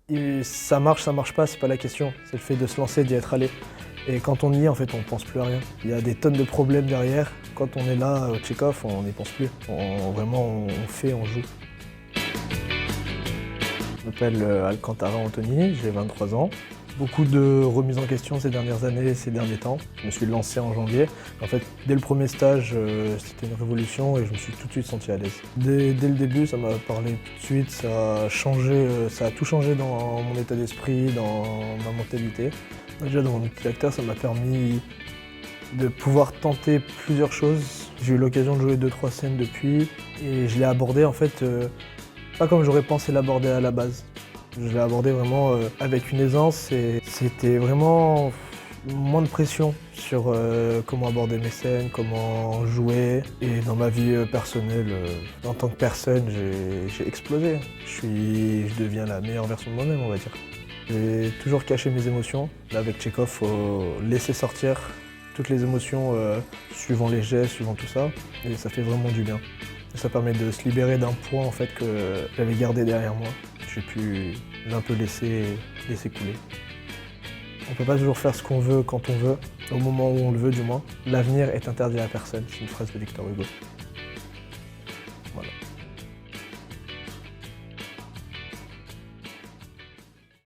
Et ça marche pas, c'est pas la question. C'est le fait de se lancer, d'y être allé. Et quand on y est, en fait, on pense plus à rien. Il y a des tonnes de problèmes derrière. Quand on est là, au check-off, on n'y pense plus. Vraiment, on fait, on joue. Je m'appelle Alcantara Anthony, j'ai 23 ans. Beaucoup de remises en question ces dernières années, ces derniers temps. Je me suis lancé en janvier. En fait, dès le premier stage, c'était une révolution et je me suis tout de suite senti à l'aise. Dès le début, ça m'a parlé tout de suite, ça a changé, ça a tout changé dans mon état d'esprit, dans ma mentalité. Déjà, dans mon petit acteur, ça m'a permis de pouvoir tenter plusieurs choses. J'ai eu l'occasion de jouer 2-3 scènes depuis et je l'ai abordé en fait pas comme j'aurais pensé l'aborder à la base. Je l'ai abordé vraiment avec une aisance et c'était vraiment moins de pression sur comment aborder mes scènes, comment jouer. Et dans ma vie personnelle, en tant que personne, j'ai explosé. Je deviens la meilleure version de moi-même, on va dire. J'ai toujours caché mes émotions. Là, avec Tchekhov, il faut laisser sortir toutes les émotions suivant les gestes, suivant tout ça. Et ça fait vraiment du bien. Et ça permet de se libérer d'un poids en fait, que j'avais gardé derrière moi. J'ai pu un peu laisser couler. On ne peut pas toujours faire ce qu'on veut quand on veut, au moment où on le veut du moins. L'avenir est interdit à personne, c'est une phrase de Victor Hugo.